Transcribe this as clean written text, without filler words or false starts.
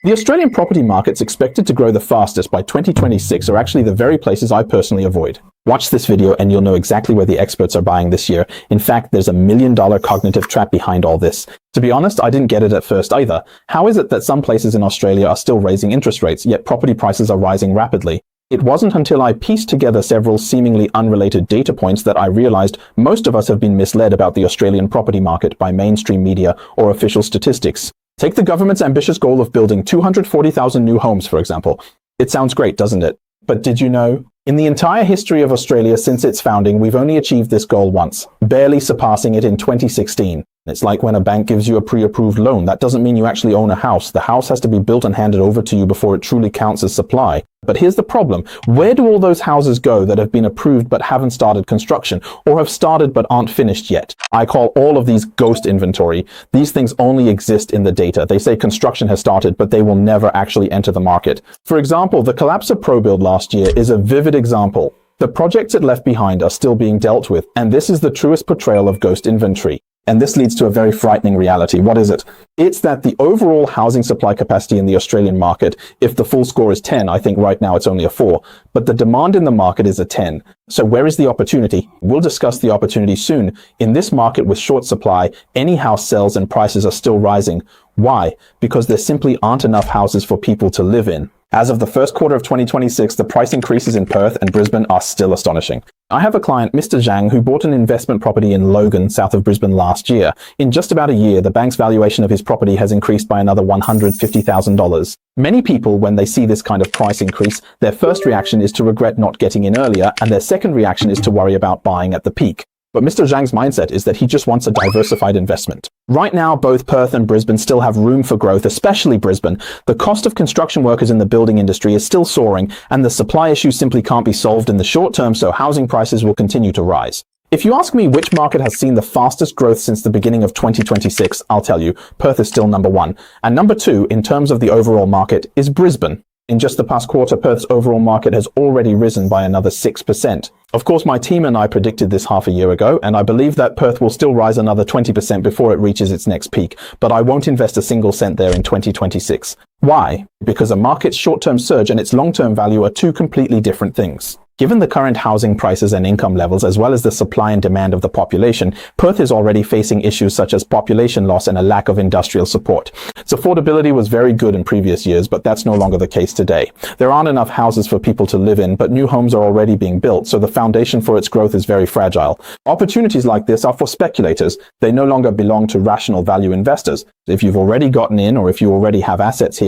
The Australian property market's expected to grow the fastest by 2026 are actually the very places I personally avoid. Watch this video and you'll know exactly where the experts are buying this year. In fact, there's $1 million cognitive trap behind all this. To be honest, I didn't get it at first either. How is it that some places in Australia are still raising interest rates, yet property prices are rising rapidly? It wasn't until I pieced together several seemingly unrelated data points that I realized most of us have been misled about the Australian property market by mainstream media or official statistics. Take the government's ambitious goal of building 240,000 new homes, for example. It sounds great, doesn't it? But did you know? In the entire history of Australia since its founding, we've only achieved this goal once, barely surpassing it in 2016. It's like when a bank gives you a pre-approved loan. That doesn't mean you actually own a house. The house has to be built and handed over to you before it truly counts as supply. But here's the problem. Where do all those houses go that have been approved but haven't started construction, or have started but aren't finished yet? I call all of these ghost inventory. These things only exist in the data. They say construction has started, but they will never actually enter the market. For example, the collapse of ProBuild last year is a vivid example. The projects it left behind are still being dealt with, and this is the truest portrayal of ghost inventory. And this leads to a very frightening reality. What is it? It's that the overall housing supply capacity in the Australian market, if the full score is 10, I think right now it's only a 4, but the demand in the market is a 10. So where is the opportunity? We'll discuss the opportunity soon. In this market with short supply, any house sells and prices are still rising. Why? Because there simply aren't enough houses for people to live in. As of the first quarter of 2026, the price increases in Perth and Brisbane are still astonishing. I have a client, Mr. Zhang, who bought an investment property in Logan, south of Brisbane last year. In just about a year, the bank's valuation of his property has increased by another $150,000. Many people, when they see this kind of price increase, their first reaction is to regret not getting in earlier, and their second reaction is to worry about buying at the peak. But Mr. Zhang's mindset is that he just wants a diversified investment. Right now, both Perth and Brisbane still have room for growth, especially Brisbane. The cost of construction workers in the building industry is still soaring, and the supply issue simply can't be solved in the short term, so housing prices will continue to rise. If you ask me which market has seen the fastest growth since the beginning of 2026, I'll tell you, Perth is still number 1. And number 2, in terms of the overall market, is Brisbane. In just the past quarter, Perth's overall market has already risen by another 6%. Of course, my team and I predicted this half a year ago, and I believe that Perth will still rise another 20% before it reaches its next peak, but I won't invest a single cent there in 2026. Why? Because a market's short-term surge and its long-term value are two completely different things. Given the current housing prices and income levels, as well as the supply and demand of the population, Perth is already facing issues such as population loss and a lack of industrial support. Its affordability was very good in previous years, but that's no longer the case today. There aren't enough houses for people to live in, but new homes are already being built, so the foundation for its growth is very fragile. Opportunities like this are for speculators. They no longer belong to rational value investors. If you've already gotten in, or if you already have assets here,